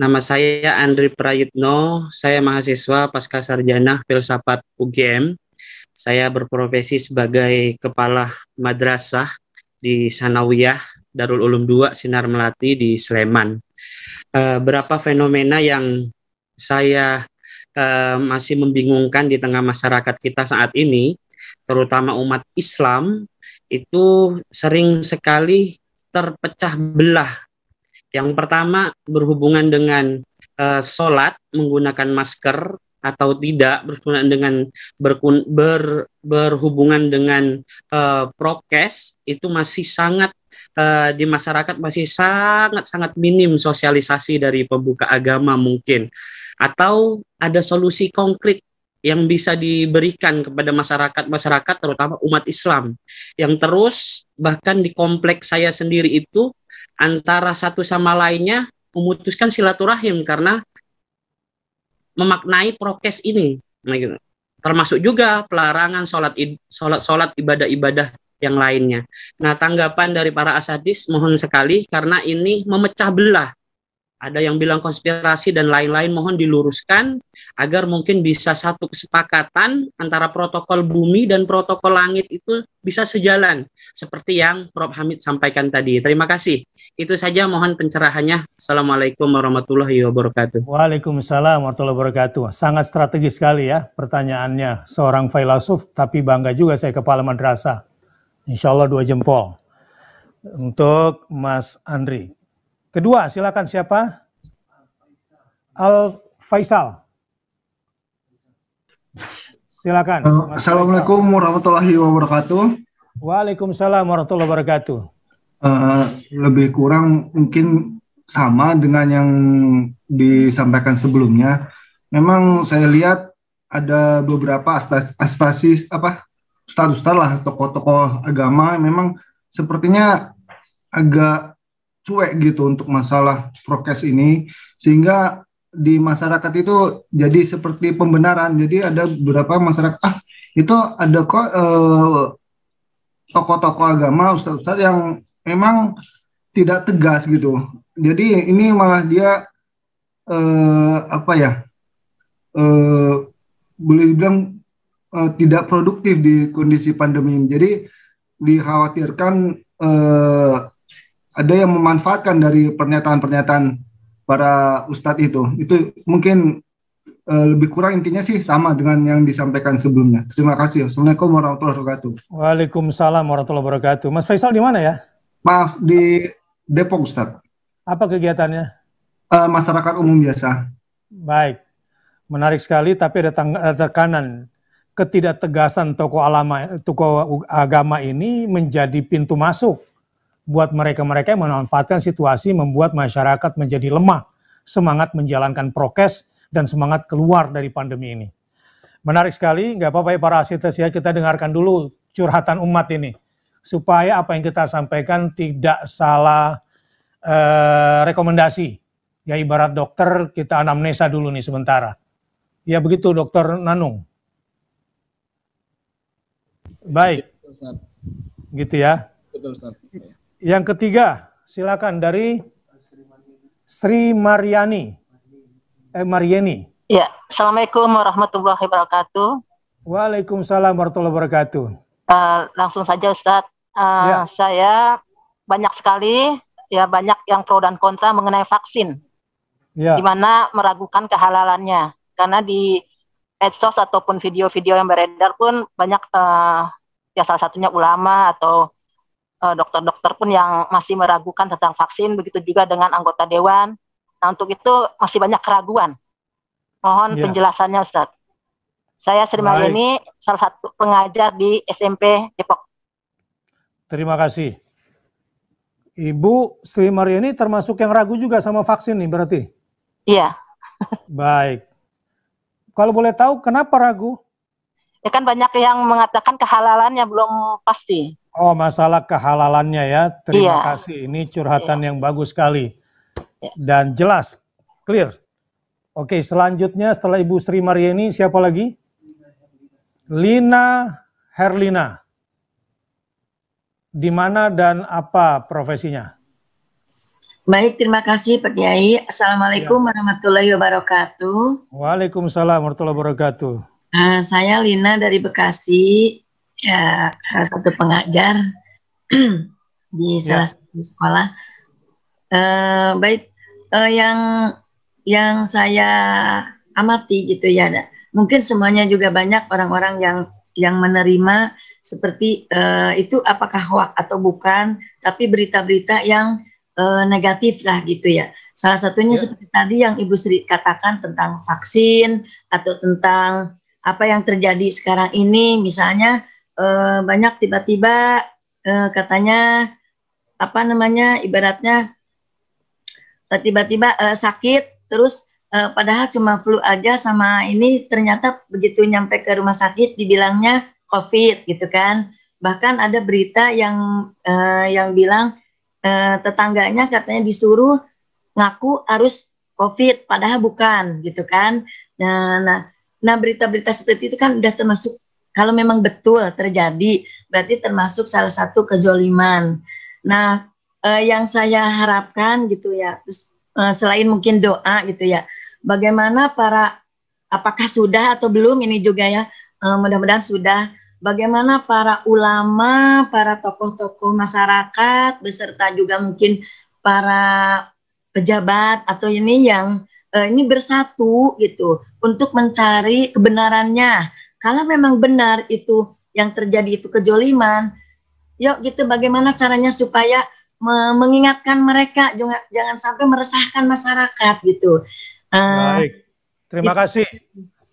Nama saya Andri Prayitno, saya mahasiswa pasca sarjana filsafat UGM. Saya berprofesi sebagai kepala madrasah di Sanawiyah Darul Ulum 2 Sinar Melati di Sleman. Berapa fenomena yang saya masih membingungkan di tengah masyarakat kita saat ini, terutama umat Islam, itu sering sekali terpecah belah. Yang pertama berhubungan dengan sholat menggunakan masker atau tidak, berhubungan dengan prokes, itu masih sangat di masyarakat masih sangat minim sosialisasi dari pembuka agama mungkin, atau ada solusi konkret yang bisa diberikan kepada masyarakat terutama umat Islam yang terus bahkan di kompleks saya sendiri itu antara satu sama lainnya memutuskan silaturahim karena memaknai prokes ini. Nah, gitu. Termasuk juga pelarangan sholat ibadah-ibadah yang lainnya. Nah, tanggapan dari para asatidz mohon sekali karena ini memecah belah. Ada yang bilang konspirasi dan lain-lain, mohon diluruskan agar mungkin bisa satu kesepakatan antara protokol bumi dan protokol langit itu bisa sejalan seperti yang Prof. Hamid sampaikan tadi. Terima kasih. Itu saja, mohon pencerahannya. Assalamualaikum warahmatullahi wabarakatuh. Waalaikumsalam warahmatullahi wabarakatuh. Sangat strategis sekali ya pertanyaannya. Seorang filsuf, tapi bangga juga saya kepala madrasah. Insya Allah 2 jempol. Untuk Mas Andri. Kedua, silakan siapa? Al Faisal. Silakan. Assalamualaikum warahmatullahi wabarakatuh. Waalaikumsalam warahmatullahi wabarakatuh. Lebih kurang mungkin sama dengan yang disampaikan sebelumnya. Memang saya lihat ada beberapa ustadz lah, tokoh-tokoh agama memang sepertinya agak cuek gitu untuk masalah prokes ini, sehingga di masyarakat itu jadi seperti pembenaran. Jadi ada beberapa masyarakat itu ada kok tokoh-tokoh agama, ustadz yang memang tidak tegas gitu. Jadi ini malah dia boleh dibilang tidak produktif di kondisi pandemi ini. Jadi dikhawatirkan ada yang memanfaatkan dari pernyataan-pernyataan para ustadz itu. Itu mungkin lebih kurang intinya sih sama dengan yang disampaikan sebelumnya. Terima kasih. Assalamualaikum warahmatullahi wabarakatuh. Waalaikumsalam warahmatullahi wabarakatuh. Mas Faisal di mana ya? Maaf, di Depok, Ustadz. Apa kegiatannya? Masyarakat umum biasa. Baik, menarik sekali, tapi ada tekanan ketidaktegasan tokoh agama ini menjadi pintu masuk buat mereka-mereka yang memanfaatkan situasi, membuat masyarakat menjadi lemah, semangat menjalankan prokes, dan semangat keluar dari pandemi ini. Menarik sekali, nggak apa-apa ya para asiters ya, kita dengarkan dulu curhatan umat ini, supaya apa yang kita sampaikan tidak salah rekomendasi. Ya ibarat dokter, kita anamnesa dulu nih sementara. Ya begitu Dokter Nanung. Baik, gitu ya. Betul, Ustaz. Yang ketiga, silakan dari Sri Mariani. Mariani. Ya, Assalamualaikum warahmatullahi wabarakatuh. Waalaikumsalam warahmatullahi wabarakatuh. Langsung saja Ustadz, Ya. Saya banyak sekali, ya banyak yang pro dan kontra mengenai vaksin. Ya. Di mana meragukan kehalalannya. Karena di medsos ataupun video-video yang beredar pun banyak, ya salah satunya ulama atau dokter-dokter pun yang masih meragukan tentang vaksin, begitu juga dengan anggota dewan. Nah, untuk itu masih banyak keraguan. Mohon penjelasannya, Ustadz. Saya Sri Mariani, salah satu pengajar di SMP Depok. Terima kasih. Ibu Sri Mariani termasuk yang ragu juga sama vaksin nih berarti? Iya. Baik. Kalau boleh tahu kenapa ragu? Ya kan banyak yang mengatakan kehalalannya belum pasti. Oh, masalah kehalalannya ya. Terima Iya. kasih. Ini curhatan yang bagus sekali. Dan jelas, clear. Oke, selanjutnya setelah Ibu Sri Mariani, siapa lagi? Lina Herlina. Di mana dan apa profesinya? Baik, terima kasih Pak Kiai. Assalamualaikum warahmatullahi wabarakatuh. Waalaikumsalam warahmatullahi wabarakatuh. Saya Lina dari Bekasi, ya, salah satu pengajar di salah satu sekolah. Baik, yang saya amati gitu ya, mungkin semuanya juga banyak orang-orang yang menerima seperti itu apakah hoax atau bukan, tapi berita-berita yang negatif lah gitu ya. Salah satunya seperti tadi yang Ibu Sri katakan tentang vaksin atau tentang apa yang terjadi sekarang ini, misalnya banyak tiba-tiba katanya apa namanya, ibaratnya tiba-tiba sakit terus padahal cuma flu aja sama ini, ternyata begitu nyampe ke rumah sakit dibilangnya COVID gitu kan. Bahkan ada berita yang bilang tetangganya katanya disuruh ngaku harus COVID, padahal bukan gitu kan. Nah berita-berita seperti itu kan udah termasuk, kalau memang betul terjadi, berarti termasuk salah satu kezoliman. Nah yang saya harapkan gitu ya, terus, selain mungkin doa gitu ya, bagaimana apakah sudah atau belum ini juga ya, mudah-mudahan sudah, bagaimana para ulama, para tokoh-tokoh masyarakat, beserta juga mungkin para pejabat atau ini yang ini bersatu gitu untuk mencari kebenarannya. Kalau memang benar itu yang terjadi itu kejoliman, yuk gitu bagaimana caranya supaya mengingatkan mereka, jangan sampai meresahkan masyarakat gitu. Baik, terima kasih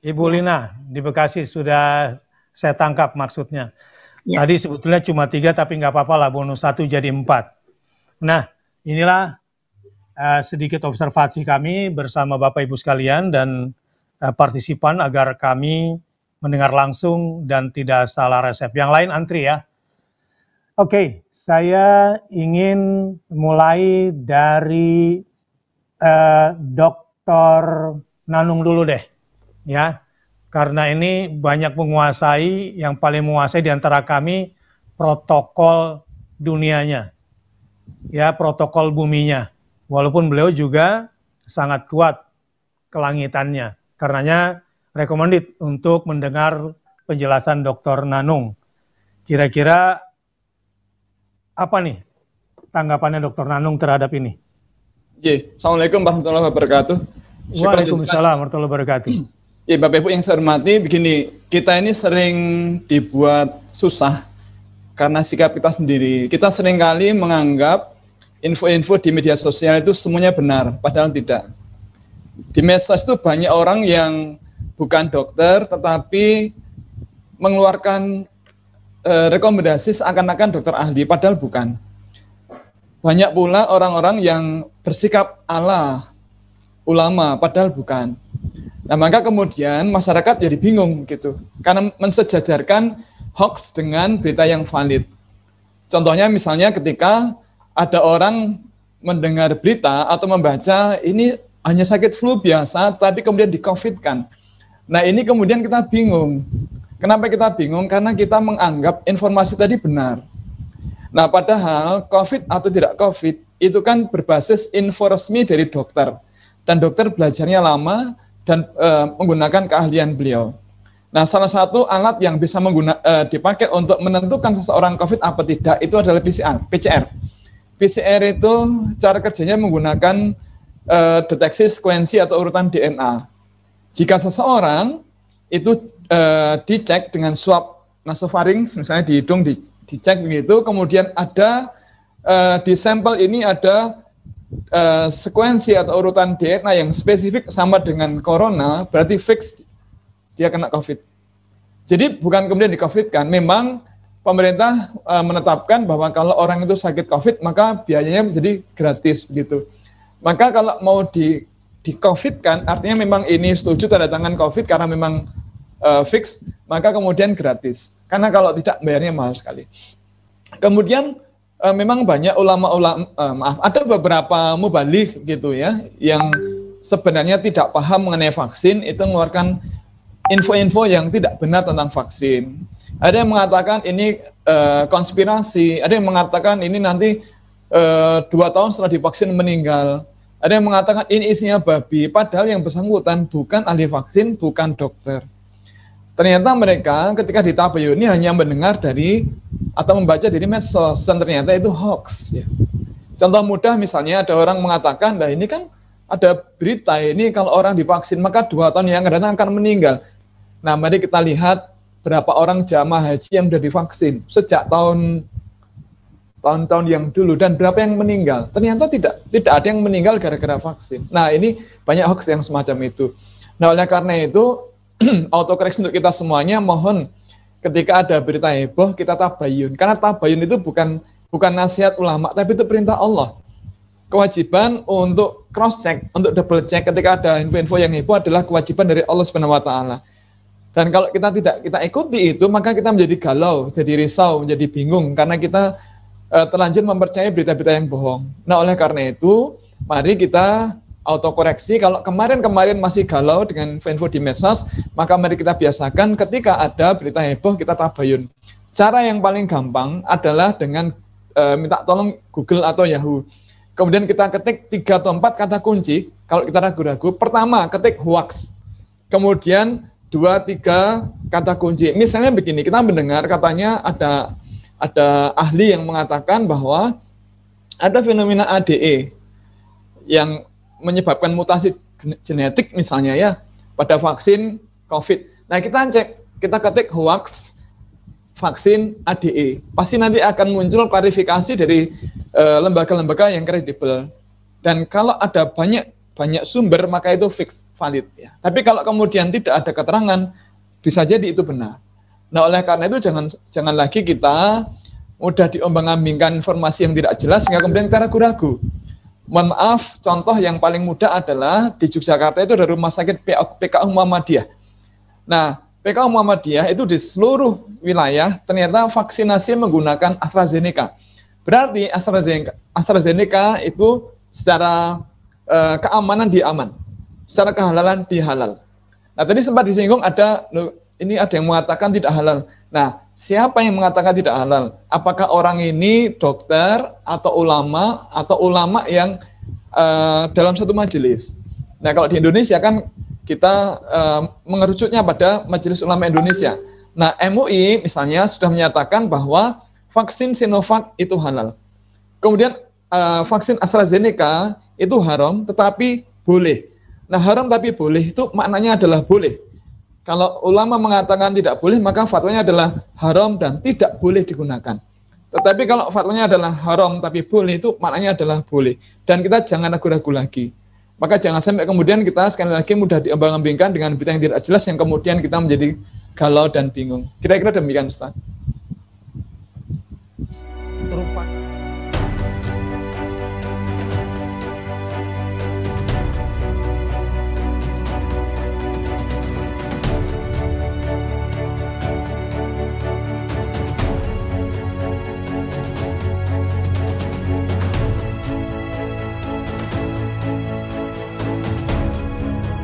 Ibu Lina di Bekasi, sudah saya tangkap maksudnya. Tadi sebetulnya cuma 3, tapi nggak apa-apa lah, bonus 1 jadi 4. Nah, inilah sedikit observasi kami bersama Bapak Ibu sekalian dan partisipan agar kami mendengar langsung dan tidak salah resep. Yang lain antri ya. Oke, saya ingin mulai dari Dr. Nanung dulu deh, ya. Karena ini banyak menguasai, yang paling menguasai di antara kami protokol dunianya, ya, protokol buminya. Walaupun beliau juga sangat kuat kelangitannya, karenanya recommended untuk mendengar penjelasan Dr. Nanung. Kira-kira apa nih tanggapannya Dr. Nanung terhadap ini? Assalamualaikum warahmatullahi wabarakatuh. Waalaikumsalam warahmatullahi wabarakatuh. Bapak Ibu yang saya hormati, begini, kita ini sering dibuat susah karena sikap kita sendiri. Kita seringkali menganggap info-info di media sosial itu semuanya benar, padahal tidak. Di medsos itu banyak orang yang bukan dokter, tetapi mengeluarkan rekomendasi seakan-akan dokter ahli, padahal bukan. Banyak pula orang-orang yang bersikap ala ulama, padahal bukan. Nah, maka kemudian masyarakat jadi bingung gitu, karena mensejajarkan hoax dengan berita yang valid. Contohnya misalnya ketika ada orang mendengar berita atau membaca ini hanya sakit flu biasa, tapi kemudian di-COVID-kan. Nah, ini kemudian kita bingung. Kenapa kita bingung? Karena kita menganggap informasi tadi benar. Nah, padahal COVID atau tidak COVID itu kan berbasis info resmi dari dokter. Dan dokter belajarnya lama dan menggunakan keahlian beliau. Nah, salah satu alat yang bisa dipakai untuk menentukan seseorang COVID apa tidak itu adalah PCR. PCR itu cara kerjanya menggunakan deteksi sekuensi atau urutan DNA. Jika seseorang itu dicek dengan swab nasofaring, misalnya di hidung dicek begitu, kemudian ada di sampel ini ada sekuensi atau urutan DNA yang spesifik sama dengan corona, berarti fix dia kena COVID. Jadi bukan kemudian di-COVID-kan, memang pemerintah menetapkan bahwa kalau orang itu sakit COVID, maka biayanya menjadi gratis gitu. Maka kalau mau di-COVID-kan, artinya memang ini setuju tanda tangan COVID karena memang fix, maka kemudian gratis. Karena kalau tidak, bayarnya mahal sekali. Kemudian memang banyak ulama-ulama, ada beberapa mubaligh gitu ya, yang sebenarnya tidak paham mengenai vaksin, itu mengeluarkan info-info yang tidak benar tentang vaksin. Ada yang mengatakan ini konspirasi, ada yang mengatakan ini nanti 2 tahun setelah divaksin meninggal. Ada yang mengatakan ini isinya babi, padahal yang bersangkutan bukan ahli vaksin, bukan dokter. Ternyata mereka ketika ditabayuni hanya mendengar dari atau membaca dari medsos, dan ternyata itu hoax. Ya. Contoh mudah misalnya ada orang mengatakan, nah ini kan ada berita ini kalau orang divaksin maka 2 tahun yang akan datang akan meninggal. Nah mari kita lihat berapa orang jamaah haji yang sudah divaksin sejak tahun-tahun yang dulu dan berapa yang meninggal. Ternyata tidak ada yang meninggal gara-gara vaksin. Nah ini banyak hoax yang semacam itu. Nah oleh karena itu autokoreksi untuk kita semuanya, mohon ketika ada berita heboh kita tabayun, karena tabayun itu bukan nasihat ulama, tapi itu perintah Allah. Kewajiban untuk cross check, untuk double check ketika ada info-info yang heboh adalah kewajiban dari Allah Subhanahu wa taala. Dan kalau kita tidak kita ikuti itu, maka kita menjadi galau, jadi risau, menjadi bingung karena kita terlanjur mempercayai berita-berita yang bohong. Nah, oleh karena itu, mari kita autokoreksi. Kalau kemarin masih galau dengan info di medsos, maka mari kita biasakan ketika ada berita heboh kita tabayun. Cara yang paling gampang adalah dengan minta tolong Google atau Yahoo. Kemudian kita ketik 3 atau 4 kata kunci. Kalau kita ragu-ragu, pertama ketik hoax. Kemudian 2-3 kata kunci. Misalnya begini, kita mendengar katanya ada ahli yang mengatakan bahwa ada fenomena ADE yang menyebabkan mutasi genetik misalnya ya pada vaksin COVID. Nah kita cek, kita ketik hoax vaksin ADE, pasti nanti akan muncul klarifikasi dari lembaga-lembaga yang kredibel. Dan kalau ada banyak sumber maka itu fix valid ya. Tapi kalau kemudian tidak ada keterangan, bisa jadi itu benar. Nah oleh karena itu jangan lagi kita mudah diombang-ambingkan informasi yang tidak jelas sehingga kemudian kita ragu-ragu. Mohon maaf, contoh yang paling mudah adalah di Yogyakarta itu ada rumah sakit PKU Muhammadiyah. Nah, PKU Muhammadiyah itu di seluruh wilayah ternyata vaksinasi menggunakan AstraZeneca. Berarti AstraZeneca itu secara keamanan dia aman, secara kehalalan dia halal. Nah, tadi sempat disinggung ada yang mengatakan tidak halal. Nah, siapa yang mengatakan tidak halal? Apakah orang ini dokter atau ulama yang dalam satu majelis? Nah, kalau di Indonesia kan kita mengerucutnya pada Majelis Ulama Indonesia. Nah, MUI misalnya sudah menyatakan bahwa vaksin Sinovac itu halal. Kemudian vaksin AstraZeneca itu haram tetapi boleh. Nah, haram tapi boleh itu maknanya adalah boleh. Kalau ulama mengatakan tidak boleh, maka fatwanya adalah haram dan tidak boleh digunakan. Tetapi kalau fatwanya adalah haram tapi boleh, itu maknanya adalah boleh. Dan kita jangan ragu-ragu lagi. Maka jangan sampai kemudian kita sekali lagi mudah diombang-ambingkan dengan berita yang tidak jelas yang kemudian kita menjadi galau dan bingung. Kira-kira demikian, Ustaz.